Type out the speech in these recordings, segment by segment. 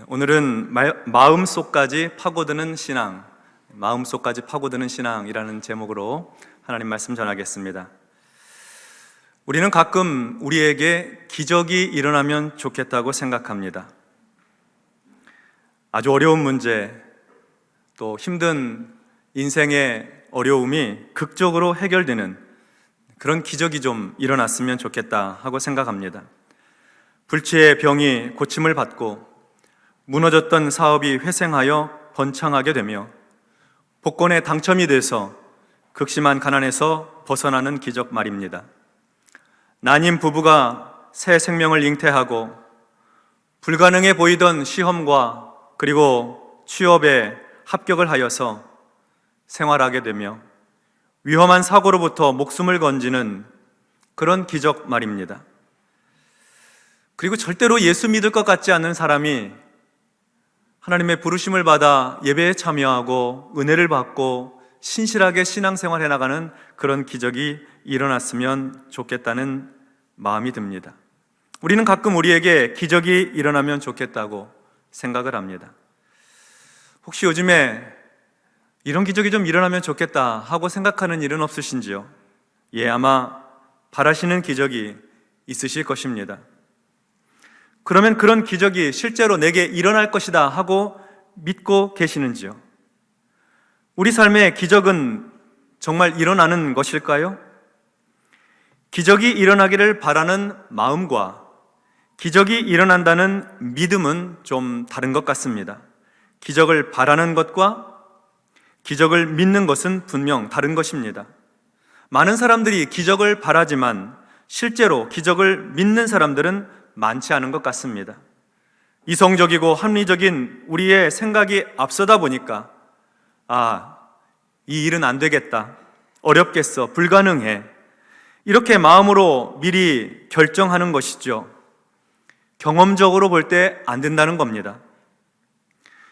오늘은 마음속까지 파고드는 신앙, 마음속까지 파고드는 신앙이라는 제목으로 하나님 말씀 전하겠습니다. 우리는 가끔 우리에게 기적이 일어나면 좋겠다고 생각합니다. 아주 어려운 문제, 또 힘든 인생의 어려움이 극적으로 해결되는 그런 기적이 좀 일어났으면 좋겠다 하고 생각합니다. 불치의 병이 고침을 받고 무너졌던 사업이 회생하여 번창하게 되며 복권에 당첨이 돼서 극심한 가난에서 벗어나는 기적 말입니다. 난임 부부가 새 생명을 잉태하고 불가능해 보이던 시험과 그리고 취업에 합격을 하여서 생활하게 되며 위험한 사고로부터 목숨을 건지는 그런 기적 말입니다. 그리고 절대로 예수 믿을 것 같지 않은 사람이 하나님의 부르심을 받아 예배에 참여하고 은혜를 받고 신실하게 신앙생활 해나가는 그런 기적이 일어났으면 좋겠다는 마음이 듭니다. 우리는 가끔 우리에게 기적이 일어나면 좋겠다고 생각을 합니다. 혹시 요즘에 이런 기적이 좀 일어나면 좋겠다 하고 생각하는 일은 없으신지요? 아마 바라시는 기적이 있으실 것입니다. 그러면 그런 기적이 실제로 내게 일어날 것이다 하고 믿고 계시는지요? 우리 삶에 기적은 정말 일어나는 것일까요? 기적이 일어나기를 바라는 마음과 기적이 일어난다는 믿음은 좀 다른 것 같습니다. 기적을 바라는 것과 기적을 믿는 것은 분명 다른 것입니다. 많은 사람들이 기적을 바라지만 실제로 기적을 믿는 사람들은 많지 않은 것 같습니다. 이성적이고 합리적인 우리의 생각이 앞서다 보니까 이 일은 안 되겠다, 어렵겠어, 불가능해, 이렇게 마음으로 미리 결정하는 것이죠. 경험적으로 볼 때 안 된다는 겁니다.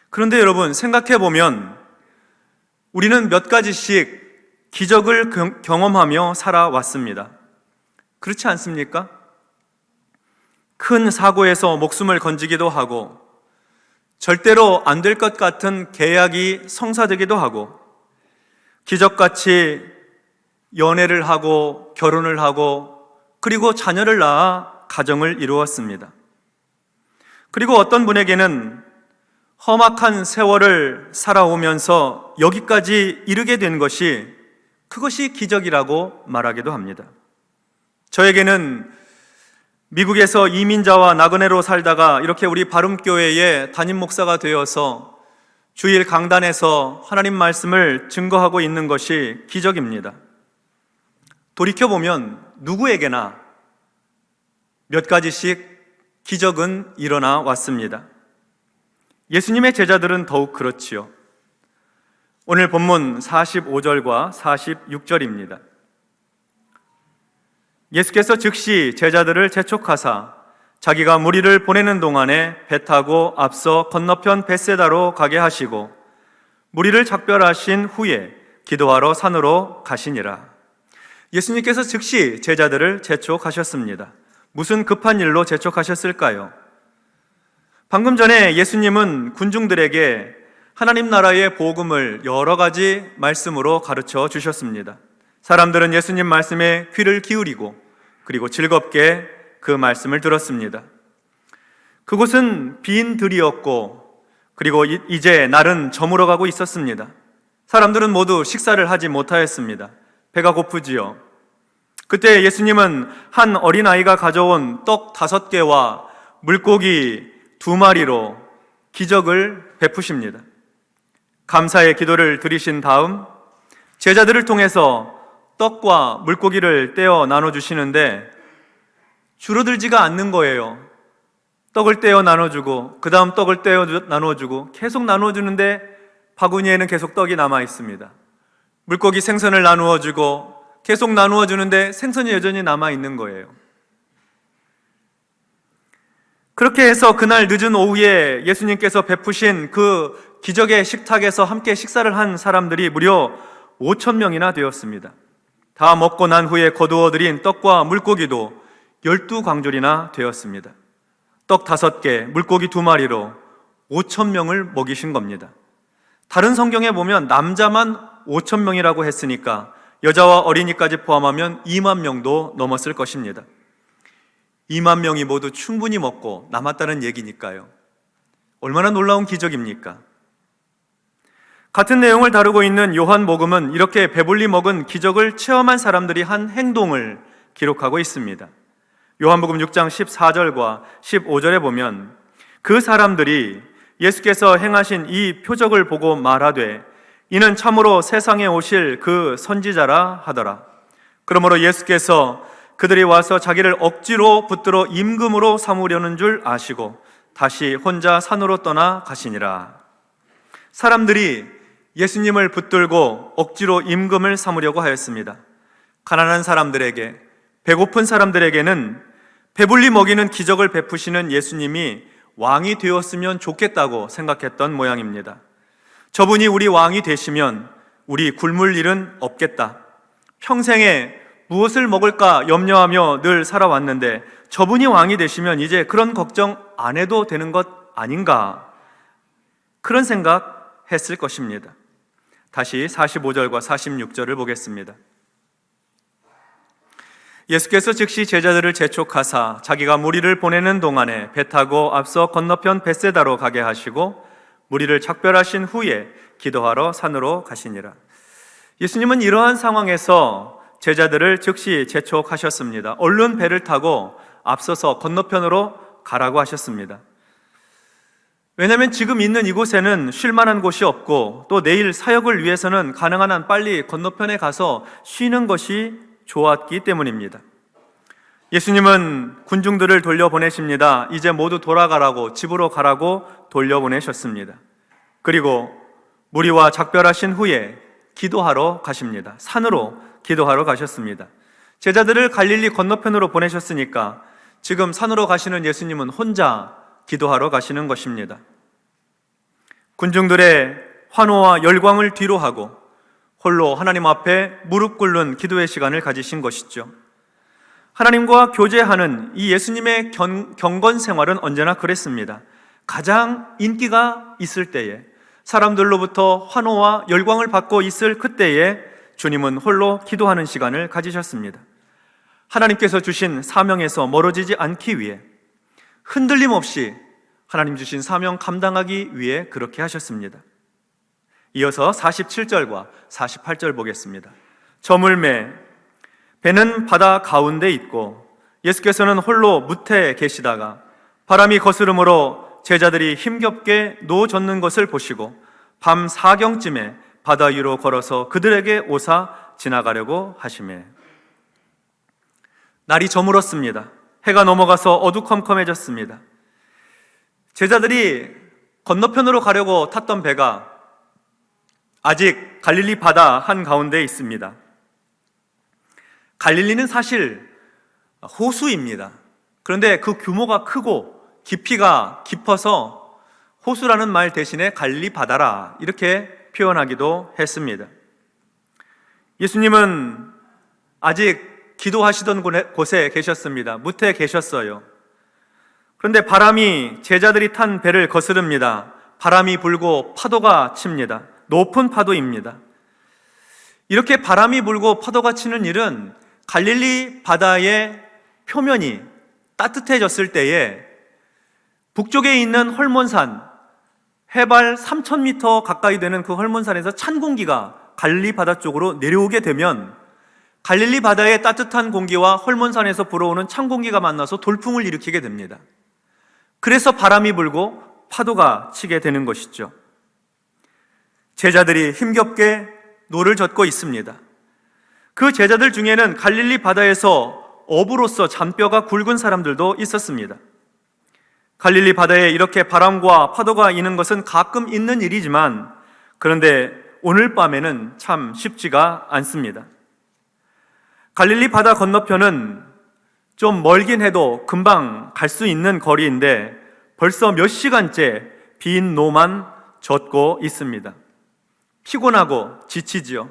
그런데 여러분, 생각해 보면 우리는 몇 가지씩 기적을 경험하며 살아왔습니다. 그렇지 않습니까? 큰 사고에서 목숨을 건지기도 하고 절대로 안 될 것 같은 계약이 성사되기도 하고 기적같이 연애를 하고 결혼을 하고 그리고 자녀를 낳아 가정을 이루었습니다. 그리고 어떤 분에게는 험악한 세월을 살아오면서 여기까지 이르게 된 것이 그것이 기적이라고 말하기도 합니다. 저에게는 미국에서 이민자와 나그네로 살다가 이렇게 우리 바름교회의 담임 목사가 되어서 주일 강단에서 하나님 말씀을 증거하고 있는 것이 기적입니다. 돌이켜보면 누구에게나 몇 가지씩 기적은 일어나 왔습니다. 예수님의 제자들은 더욱 그렇지요. 오늘 본문 45절과 46절입니다. 예수께서 즉시 제자들을 재촉하사 자기가 무리를 보내는 동안에 배 타고 앞서 건너편 벳세다로 가게 하시고 무리를 작별하신 후에 기도하러 산으로 가시니라. 예수님께서 즉시 제자들을 재촉하셨습니다. 무슨 급한 일로 재촉하셨을까요? 방금 전에 예수님은 군중들에게 하나님 나라의 복음을 여러 가지 말씀으로 가르쳐 주셨습니다. 사람들은 예수님 말씀에 귀를 기울이고 그리고 즐겁게 그 말씀을 들었습니다. 그곳은 빈 들이었고 그리고 이제 날은 저물어가고 있었습니다. 사람들은 모두 식사를 하지 못하였습니다. 배가 고프지요. 그때 예수님은 한 어린아이가 가져온 떡 5개와 물고기 2마리로 기적을 베푸십니다. 감사의 기도를 드리신 다음 제자들을 통해서 떡과 물고기를 떼어 나눠주시는데 줄어들지가 않는 거예요. 떡을 떼어 나눠주고 그 다음 떡을 떼어 나눠주고 계속 나눠주는데 바구니에는 계속 떡이 남아 있습니다. 물고기 생선을 나누어주고 계속 나누어주는데 생선이 여전히 남아 있는 거예요. 그렇게 해서 그날 늦은 오후에 예수님께서 베푸신 그 기적의 식탁에서 함께 식사를 한 사람들이 무려 5,000명이나 되었습니다. 다 먹고 난 후에 거두어들인 떡과 물고기도 12광줄이나 되었습니다. 떡 5개, 물고기 2마리로 5천 명을 먹이신 겁니다. 다른 성경에 보면 남자만 5천 명이라고 했으니까 여자와 어린이까지 포함하면 2만 명도 넘었을 것입니다. 2만 명이 모두 충분히 먹고 남았다는 얘기니까요. 얼마나 놀라운 기적입니까? 같은 내용을 다루고 있는 요한복음은 이렇게 배불리 먹은 기적을 체험한 사람들이 한 행동을 기록하고 있습니다. 요한복음 6장 14절과 15절에 보면 그 사람들이 예수께서 행하신 이 표적을 보고 말하되 이는 참으로 세상에 오실 그 선지자라 하더라. 그러므로 예수께서 그들이 와서 자기를 억지로 붙들어 임금으로 삼으려는 줄 아시고 다시 혼자 산으로 떠나 가시니라. 사람들이 예수님을 붙들고 억지로 임금을 삼으려고 하였습니다. 가난한 사람들에게, 배고픈 사람들에게는 배불리 먹이는 기적을 베푸시는 예수님이 왕이 되었으면 좋겠다고 생각했던 모양입니다. 저분이 우리 왕이 되시면 우리 굶을 일은 없겠다. 평생에 무엇을 먹을까 염려하며 늘 살아왔는데 저분이 왕이 되시면 이제 그런 걱정 안 해도 되는 것 아닌가? 그런 생각했을 것입니다. 다시 45절과 46절을 보겠습니다. 예수께서 즉시 제자들을 재촉하사 자기가 무리를 보내는 동안에 배 타고 앞서 건너편 벳세다로 가게 하시고 무리를 작별하신 후에 기도하러 산으로 가시니라. 예수님은 이러한 상황에서 제자들을 즉시 재촉하셨습니다. 얼른 배를 타고 앞서서 건너편으로 가라고 하셨습니다. 왜냐하면 지금 있는 이곳에는 쉴 만한 곳이 없고 또 내일 사역을 위해서는 가능한 한 빨리 건너편에 가서 쉬는 것이 좋았기 때문입니다. 예수님은 군중들을 돌려보내십니다. 이제 모두 돌아가라고, 집으로 가라고 돌려보내셨습니다. 그리고 무리와 작별하신 후에 기도하러 가십니다. 산으로 기도하러 가셨습니다. 제자들을 갈릴리 건너편으로 보내셨으니까 지금 산으로 가시는 예수님은 혼자 기도하러 가시는 것입니다. 군중들의 환호와 열광을 뒤로하고 홀로 하나님 앞에 무릎 꿇는 기도의 시간을 가지신 것이죠. 하나님과 교제하는 이 예수님의 경건 생활은 언제나 그랬습니다. 가장 인기가 있을 때에, 사람들로부터 환호와 열광을 받고 있을 그때에 주님은 홀로 기도하는 시간을 가지셨습니다. 하나님께서 주신 사명에서 멀어지지 않기 위해, 흔들림 없이 하나님 주신 사명 감당하기 위해 그렇게 하셨습니다. 이어서 47절과 48절 보겠습니다. 저물매 배는 바다 가운데 있고 예수께서는 홀로 무태에 계시다가 바람이 거스름으로 제자들이 힘겹게 노젓는 것을 보시고 밤 4경쯤에 바다 위로 걸어서 그들에게 오사 지나가려고 하시매. 날이 저물었습니다. 해가 넘어가서 어두컴컴해졌습니다. 제자들이 건너편으로 가려고 탔던 배가 아직 갈릴리 바다 한가운데 있습니다. 갈릴리는 사실 호수입니다. 그런데 그 규모가 크고 깊이가 깊어서 호수라는 말 대신에 갈릴리 바다라 이렇게 표현하기도 했습니다. 예수님은 아직 기도하시던 곳에 계셨습니다. 무태에 계셨어요. 그런데 바람이 제자들이 탄 배를 거스릅니다. 바람이 불고 파도가 칩니다. 높은 파도입니다. 이렇게 바람이 불고 파도가 치는 일은 갈릴리 바다의 표면이 따뜻해졌을 때에 북쪽에 있는 헐몬산, 해발 3,000m 가까이 되는 그 헐몬산에서 찬 공기가 갈릴리 바다 쪽으로 내려오게 되면 갈릴리 바다의 따뜻한 공기와 헐몬산에서 불어오는 찬 공기가 만나서 돌풍을 일으키게 됩니다. 그래서 바람이 불고 파도가 치게 되는 것이죠. 제자들이 힘겹게 노를 젓고 있습니다. 그 제자들 중에는 갈릴리 바다에서 어부로서 잔뼈가 굵은 사람들도 있었습니다. 갈릴리 바다에 이렇게 바람과 파도가 있는 것은 가끔 있는 일이지만 그런데 오늘 밤에는 참 쉽지가 않습니다. 갈릴리 바다 건너편은 좀 멀긴 해도 금방 갈 수 있는 거리인데 벌써 몇 시간째 빈 노만 젖고 있습니다. 피곤하고 지치지요.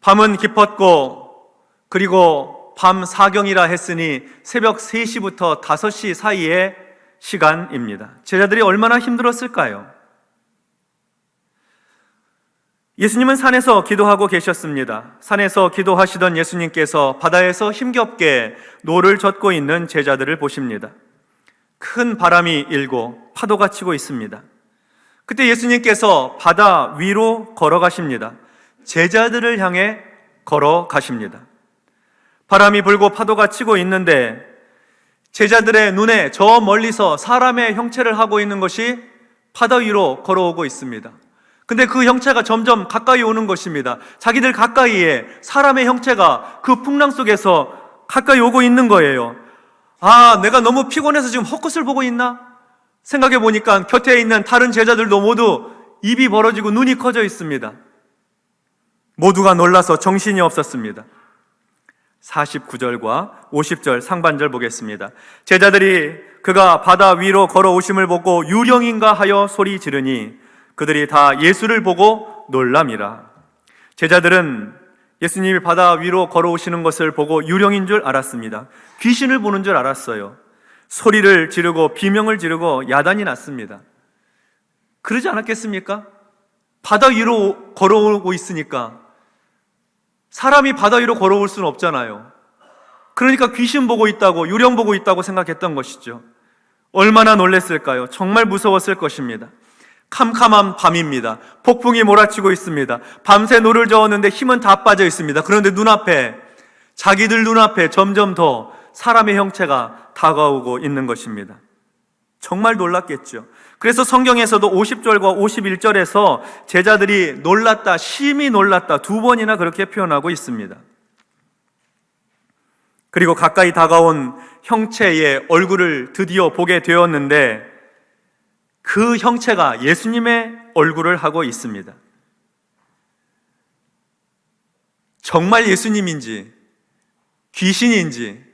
밤은 깊었고 그리고 밤 4경이라 했으니 새벽 3시부터 5시 사이에 시간입니다. 제자들이 얼마나 힘들었을까요? 예수님은 산에서 기도하고 계셨습니다. 산에서 기도하시던 예수님께서 바다에서 힘겹게 노를 젓고 있는 제자들을 보십니다. 큰 바람이 일고 파도가 치고 있습니다. 그때 예수님께서 바다 위로 걸어가십니다. 제자들을 향해 걸어가십니다. 바람이 불고 파도가 치고 있는데 제자들의 눈에 저 멀리서 사람의 형체를 하고 있는 것이 바다 위로 걸어오고 있습니다. 근데 그 형체가 점점 가까이 오는 것입니다. 자기들 가까이에 사람의 형체가 그 풍랑 속에서 가까이 오고 있는 거예요. 아, 내가 너무 피곤해서 지금 헛것을 보고 있나? 생각해 보니까 곁에 있는 다른 제자들도 모두 입이 벌어지고 눈이 커져 있습니다. 모두가 놀라서 정신이 없었습니다. 49절과 50절 상반절 보겠습니다. 제자들이 그가 바다 위로 걸어오심을 보고 유령인가 하여 소리 지르니 그들이 다 예수를 보고 놀람이라. 제자들은 예수님이 바다 위로 걸어오시는 것을 보고 유령인 줄 알았습니다. 귀신을 보는 줄 알았어요. 소리를 지르고 비명을 지르고 야단이 났습니다. 그러지 않았겠습니까? 바다 위로 걸어오고 있으니까 사람이 바다 위로 걸어올 수는 없잖아요. 그러니까 귀신 보고 있다고, 유령 보고 있다고 생각했던 것이죠. 얼마나 놀랐을까요? 정말 무서웠을 것입니다. 캄캄한 밤입니다. 폭풍이 몰아치고 있습니다. 밤새 노를 저었는데 힘은 다 빠져 있습니다. 그런데 자기들 눈앞에 점점 더 사람의 형체가 다가오고 있는 것입니다. 정말 놀랐겠죠. 그래서 성경에서도 50절과 51절에서 제자들이 놀랐다, 심히 놀랐다 두 번이나 그렇게 표현하고 있습니다. 그리고 가까이 다가온 형체의 얼굴을 드디어 보게 되었는데 그 형체가 예수님의 얼굴을 하고 있습니다. 정말 예수님인지 귀신인지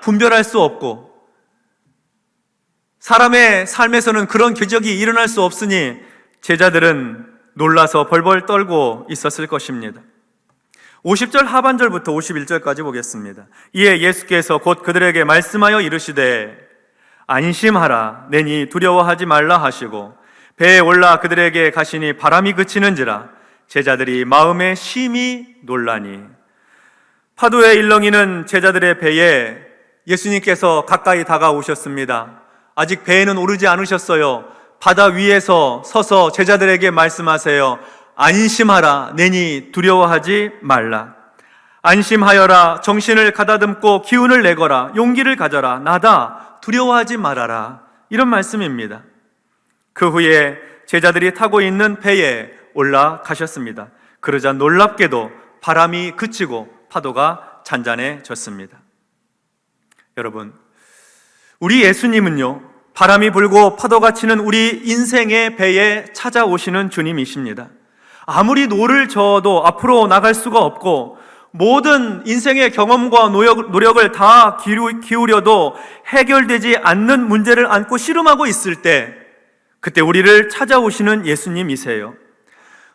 분별할 수 없고 사람의 삶에서는 그런 기적이 일어날 수 없으니 제자들은 놀라서 벌벌 떨고 있었을 것입니다. 50절 하반절부터 51절까지 보겠습니다. 이에 예수께서 곧 그들에게 말씀하여 이르시되 안심하라 내니 두려워하지 말라 하시고 배에 올라 그들에게 가시니 바람이 그치는지라 제자들이 마음에 심히 놀라니. 파도의 일렁이는 제자들의 배에 예수님께서 가까이 다가오셨습니다. 아직 배에는 오르지 않으셨어요. 바다 위에서 서서 제자들에게 말씀하세요. 안심하라 내니 두려워하지 말라. 안심하여라 정신을 가다듬고 기운을 내거라 용기를 가져라 나다 두려워하지 말아라. 이런 말씀입니다. 그 후에 제자들이 타고 있는 배에 올라가셨습니다. 그러자 놀랍게도 바람이 그치고 파도가 잔잔해졌습니다. 여러분, 우리 예수님은요, 바람이 불고 파도가 치는 우리 인생의 배에 찾아오시는 주님이십니다. 아무리 노를 저어도 앞으로 나갈 수가 없고 모든 인생의 경험과 노력을 다 기울여도 해결되지 않는 문제를 안고 씨름하고 있을 때 그때 우리를 찾아오시는 예수님이세요.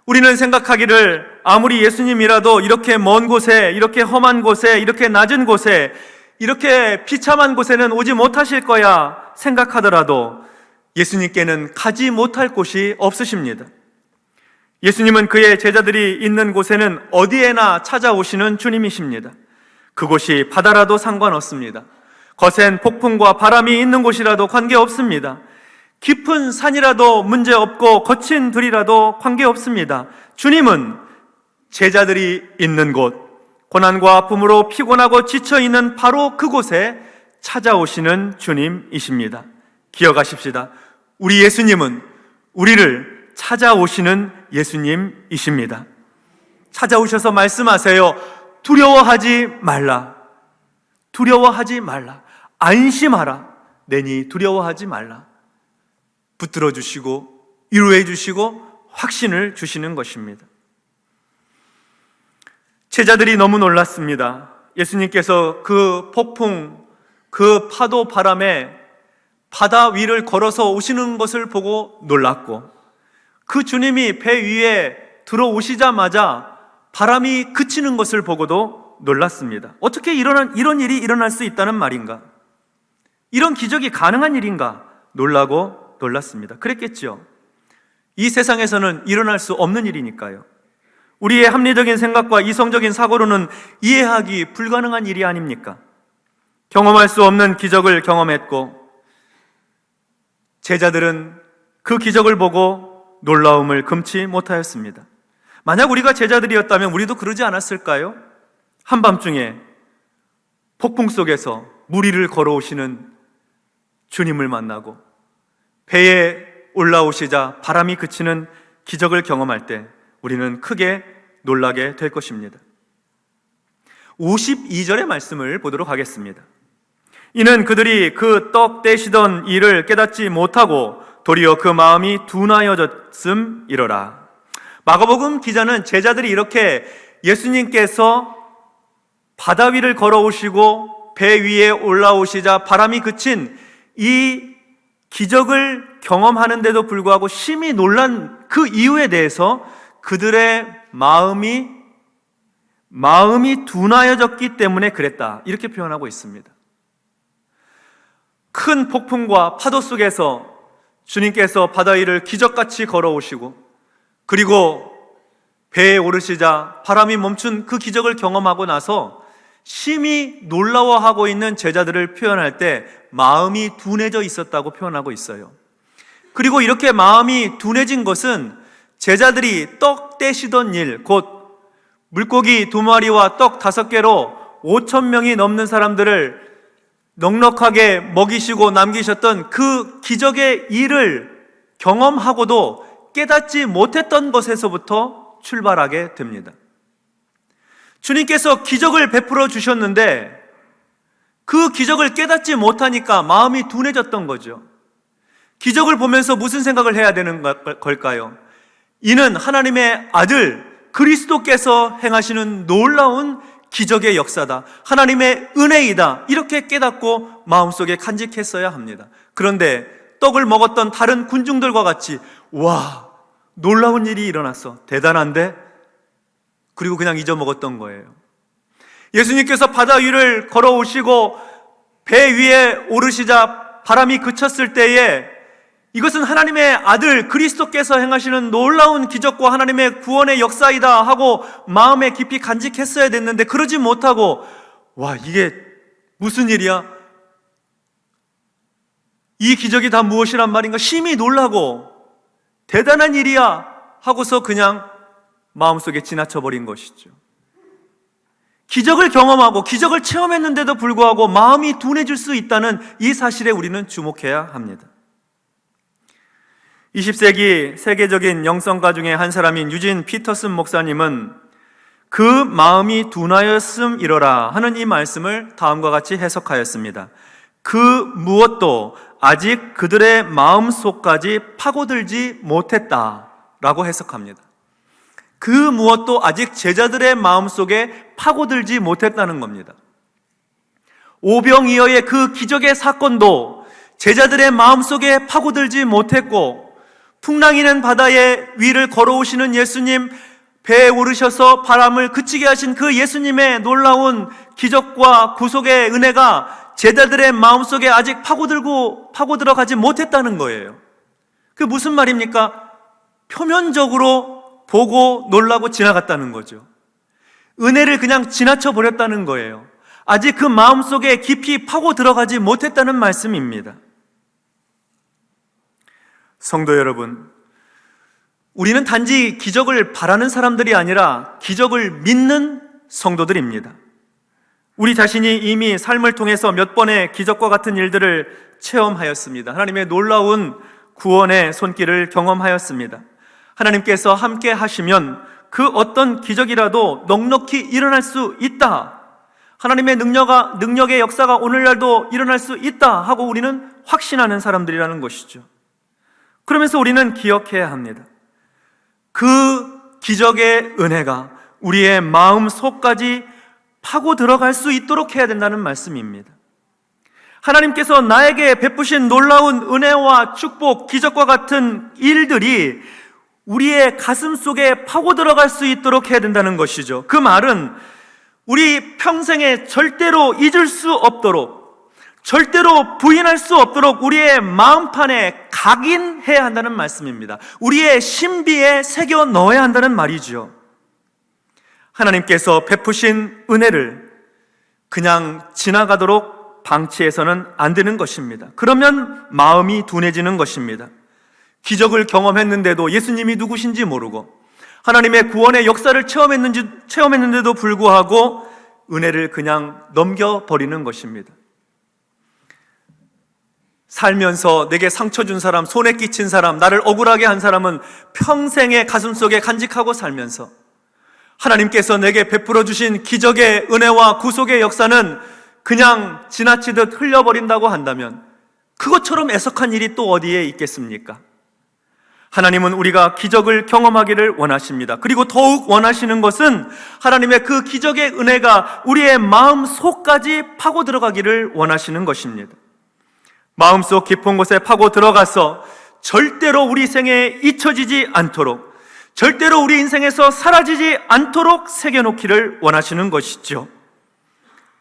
우리는 생각하기를 아무리 예수님이라도 이렇게 먼 곳에, 이렇게 험한 곳에, 이렇게 낮은 곳에, 이렇게 비참한 곳에는 오지 못하실 거야 생각하더라도 예수님께는 가지 못할 곳이 없으십니다. 예수님은 그의 제자들이 있는 곳에는 어디에나 찾아오시는 주님이십니다. 그곳이 바다라도 상관없습니다. 거센 폭풍과 바람이 있는 곳이라도 관계없습니다. 깊은 산이라도 문제없고 거친 들이라도 관계없습니다. 주님은 제자들이 있는 곳, 고난과 아픔으로 피곤하고 지쳐있는 바로 그곳에 찾아오시는 주님이십니다. 기억하십시다. 우리 예수님은 우리를 찾아오시는 예수님이십니다. 찾아오셔서 말씀하세요. 두려워하지 말라. 두려워하지 말라. 안심하라. 내니 두려워하지 말라. 붙들어 주시고 위로해 주시고 확신을 주시는 것입니다. 제자들이 너무 놀랐습니다. 예수님께서 그 폭풍, 그 파도 바람에 바다 위를 걸어서 오시는 것을 보고 놀랐고 그 주님이 배 위에 들어오시자마자 바람이 그치는 것을 보고도 놀랐습니다. 어떻게 이런 일이 일어날 수 있다는 말인가? 이런 기적이 가능한 일인가? 놀라고 놀랐습니다. 그랬겠죠. 이 세상에서는 일어날 수 없는 일이니까요. 우리의 합리적인 생각과 이성적인 사고로는 이해하기 불가능한 일이 아닙니까? 경험할 수 없는 기적을 경험했고 제자들은 그 기적을 보고 놀라움을 금치 못하였습니다. 만약 우리가 제자들이었다면 우리도 그러지 않았을까요? 한밤중에 폭풍 속에서 물 위를 걸어오시는 주님을 만나고 배에 올라오시자 바람이 그치는 기적을 경험할 때 우리는 크게 놀라게 될 것입니다. 52절의 말씀을 보도록 하겠습니다. 이는 그들이 그 떡 떼시던 일을 깨닫지 못하고 도리어 그 마음이 둔하여졌음이로라. 마가복음 기자는 제자들이 이렇게 예수님께서 바다 위를 걸어오시고 배 위에 올라오시자 바람이 그친 이 기적을 경험하는데도 불구하고 심히 놀란 그 이유에 대해서 그들의 마음이 둔하여졌기 때문에 그랬다, 이렇게 표현하고 있습니다. 큰 폭풍과 파도 속에서 주님께서 바다 위를 기적같이 걸어오시고 그리고 배에 오르시자 바람이 멈춘 그 기적을 경험하고 나서 심히 놀라워하고 있는 제자들을 표현할 때 마음이 둔해져 있었다고 표현하고 있어요. 그리고 이렇게 마음이 둔해진 것은 제자들이 떡 떼시던 일, 곧 물고기 2마리와 떡 5개로 5,000명이 넘는 사람들을 넉넉하게 먹이시고 남기셨던 그 기적의 일을 경험하고도 깨닫지 못했던 것에서부터 출발하게 됩니다. 주님께서 기적을 베풀어 주셨는데 그 기적을 깨닫지 못하니까 마음이 둔해졌던 거죠. 기적을 보면서 무슨 생각을 해야 되는 걸까요? 이는 하나님의 아들 그리스도께서 행하시는 놀라운 기적의 역사다, 하나님의 은혜이다, 이렇게 깨닫고 마음속에 간직했어야 합니다. 그런데 떡을 먹었던 다른 군중들과 같이 와, 놀라운 일이 일어났어, 대단한데? 그리고 그냥 잊어먹었던 거예요. 예수님께서 바다 위를 걸어오시고 배 위에 오르시자 바람이 그쳤을 때에 이것은 하나님의 아들 그리스도께서 행하시는 놀라운 기적과 하나님의 구원의 역사이다 하고 마음에 깊이 간직했어야 됐는데 그러지 못하고 와, 이게 무슨 일이야? 이 기적이 다 무엇이란 말인가? 심히 놀라고 대단한 일이야 하고서 그냥 마음속에 지나쳐버린 것이죠. 기적을 경험하고 기적을 체험했는데도 불구하고 마음이 둔해질 수 있다는 이 사실에 우리는 주목해야 합니다. 20세기 세계적인 영성가 중에 한 사람인 유진 피터슨 목사님은 그 마음이 둔하였음이로라 하는 이 말씀을 다음과 같이 해석하였습니다. 그 무엇도 아직 그들의 마음속까지 파고들지 못했다라고 해석합니다. 그 무엇도 아직 제자들의 마음속에 파고들지 못했다는 겁니다. 오병이어의 그 기적의 사건도 제자들의 마음속에 파고들지 못했고, 풍랑이는 바다의 위를 걸어오시는 예수님, 배에 오르셔서 바람을 그치게 하신 그 예수님의 놀라운 기적과 구속의 은혜가 제자들의 마음속에 아직 파고들어가지 못했다는 거예요. 그게 무슨 말입니까? 표면적으로 보고 놀라고 지나갔다는 거죠. 은혜를 그냥 지나쳐 버렸다는 거예요. 아직 그 마음속에 깊이 파고 들어가지 못했다는 말씀입니다. 성도 여러분, 우리는 단지 기적을 바라는 사람들이 아니라 기적을 믿는 성도들입니다. 우리 자신이 이미 삶을 통해서 몇 번의 기적과 같은 일들을 체험하였습니다. 하나님의 놀라운 구원의 손길을 경험하였습니다. 하나님께서 함께 하시면 그 어떤 기적이라도 넉넉히 일어날 수 있다, 하나님의 능력의 역사가 오늘날도 일어날 수 있다 하고 우리는 확신하는 사람들이라는 것이죠. 그러면서 우리는 기억해야 합니다. 그 기적의 은혜가 우리의 마음 속까지 파고 들어갈 수 있도록 해야 된다는 말씀입니다. 하나님께서 나에게 베푸신 놀라운 은혜와 축복, 기적과 같은 일들이 우리의 가슴 속에 파고 들어갈 수 있도록 해야 된다는 것이죠. 그 말은 우리 평생에 절대로 잊을 수 없도록, 절대로 부인할 수 없도록 우리의 마음판에 각인해야 한다는 말씀입니다. 우리의 신비에 새겨 넣어야 한다는 말이죠. 하나님께서 베푸신 은혜를 그냥 지나가도록 방치해서는 안 되는 것입니다. 그러면 마음이 둔해지는 것입니다. 기적을 경험했는데도 예수님이 누구신지 모르고 하나님의 구원의 역사를 체험했는데도 불구하고 은혜를 그냥 넘겨버리는 것입니다. 살면서 내게 상처 준 사람, 손에 끼친 사람, 나를 억울하게 한 사람은 평생의 가슴속에 간직하고 살면서 하나님께서 내게 베풀어 주신 기적의 은혜와 구속의 역사는 그냥 지나치듯 흘려버린다고 한다면 그것처럼 애석한 일이 또 어디에 있겠습니까? 하나님은 우리가 기적을 경험하기를 원하십니다. 그리고 더욱 원하시는 것은 하나님의 그 기적의 은혜가 우리의 마음 속까지 파고 들어가기를 원하시는 것입니다. 마음속 깊은 곳에 파고 들어가서 절대로 우리 생에 잊혀지지 않도록, 절대로 우리 인생에서 사라지지 않도록 새겨놓기를 원하시는 것이죠.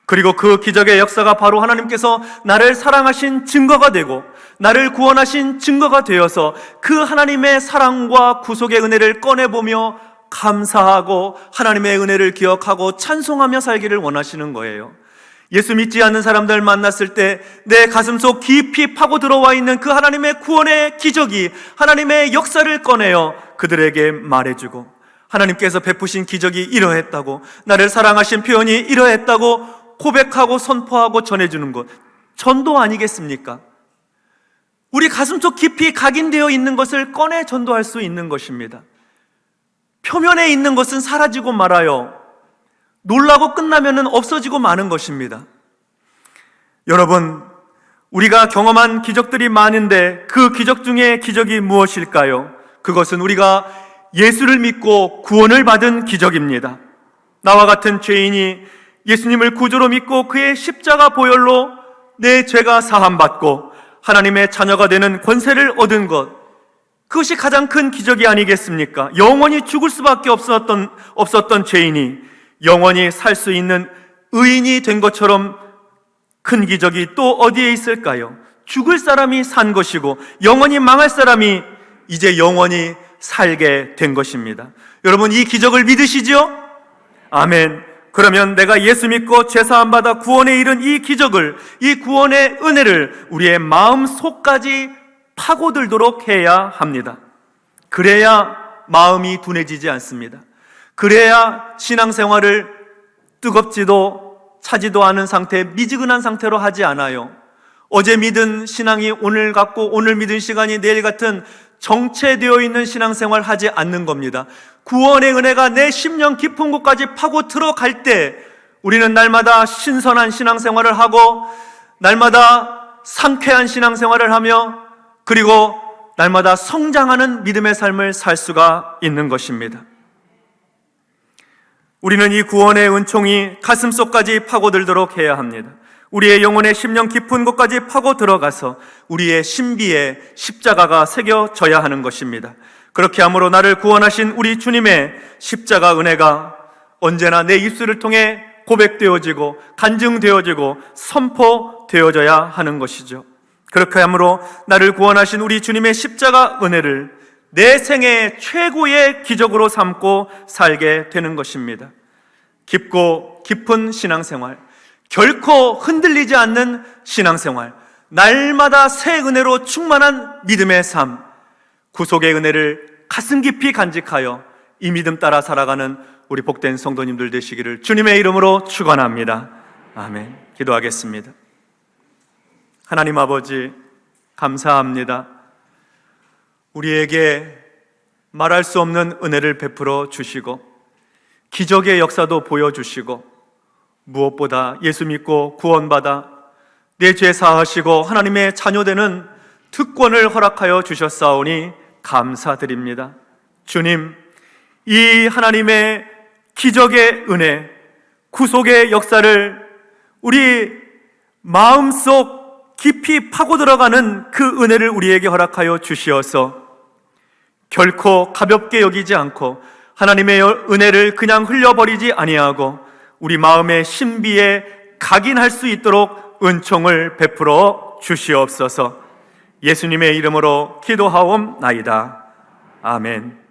그리고 그 기적의 역사가 바로 하나님께서 나를 사랑하신 증거가 되고 나를 구원하신 증거가 되어서 그 하나님의 사랑과 구속의 은혜를 꺼내보며 감사하고 하나님의 은혜를 기억하고 찬송하며 살기를 원하시는 거예요. 예수 믿지 않는 사람들 만났을 때 내 가슴속 깊이 파고 들어와 있는 그 하나님의 구원의 기적이, 하나님의 역사를 꺼내어 그들에게 말해주고, 하나님께서 베푸신 기적이 이러했다고, 나를 사랑하신 표현이 이러했다고 고백하고 선포하고 전해주는 것, 전도 아니겠습니까? 우리 가슴속 깊이 각인되어 있는 것을 꺼내 전도할 수 있는 것입니다. 표면에 있는 것은 사라지고 말아요. 놀라고 끝나면은 없어지고 마는 것입니다. 여러분, 우리가 경험한 기적들이 많은데 그 기적 중에 기적이 무엇일까요? 그것은 우리가 예수를 믿고 구원을 받은 기적입니다. 나와 같은 죄인이 예수님을 구주로 믿고 그의 십자가 보혈로 내 죄가 사함받고 하나님의 자녀가 되는 권세를 얻은 것, 그것이 가장 큰 기적이 아니겠습니까? 영원히 죽을 수밖에 없었던 죄인이 영원히 살 수 있는 의인이 된 것처럼 큰 기적이 또 어디에 있을까요? 죽을 사람이 산 것이고 영원히 망할 사람이 이제 영원히 살게 된 것입니다. 여러분, 이 기적을 믿으시죠? 아멘. 그러면 내가 예수 믿고 죄사함 받아 구원에 이른 이 기적을, 이 구원의 은혜를 우리의 마음 속까지 파고들도록 해야 합니다. 그래야 마음이 둔해지지 않습니다. 그래야 신앙생활을 뜨겁지도 차지도 않은 상태, 미지근한 상태로 하지 않아요. 어제 믿은 신앙이 오늘 같고 오늘 믿은 시간이 내일 같은 정체되어 있는 신앙생활 하지 않는 겁니다. 구원의 은혜가 내 심령 깊은 곳까지 파고 들어갈 때 우리는 날마다 신선한 신앙생활을 하고 날마다 상쾌한 신앙생활을 하며 그리고 날마다 성장하는 믿음의 삶을 살 수가 있는 것입니다. 우리는 이 구원의 은총이 가슴속까지 파고들도록 해야 합니다. 우리의 영혼의 심령 깊은 곳까지 파고 들어가서 우리의 신비에 십자가가 새겨져야 하는 것입니다. 그렇게 함으로 나를 구원하신 우리 주님의 십자가 은혜가 언제나 내 입술을 통해 고백되어지고 간증되어지고 선포되어져야 하는 것이죠. 그렇게 함으로 나를 구원하신 우리 주님의 십자가 은혜를 내 생의 최고의 기적으로 삼고 살게 되는 것입니다. 깊고 깊은 신앙생활, 결코 흔들리지 않는 신앙생활, 날마다 새 은혜로 충만한 믿음의 삶, 구속의 은혜를 가슴 깊이 간직하여 이 믿음 따라 살아가는 우리 복된 성도님들 되시기를 주님의 이름으로 축원합니다. 아멘. 기도하겠습니다. 하나님 아버지, 감사합니다. 우리에게 말할 수 없는 은혜를 베풀어 주시고 기적의 역사도 보여주시고 무엇보다 예수 믿고 구원받아 내 죄 사하시고 하나님의 자녀되는 특권을 허락하여 주셨사오니 감사드립니다. 주님, 이 하나님의 기적의 은혜, 구속의 역사를 우리 마음속 깊이 파고 들어가는 그 은혜를 우리에게 허락하여 주시어서 결코 가볍게 여기지 않고 하나님의 은혜를 그냥 흘려버리지 아니하고 우리 마음의 신비에 각인할 수 있도록 은총을 베풀어 주시옵소서. 예수님의 이름으로 기도하옵나이다. 아멘.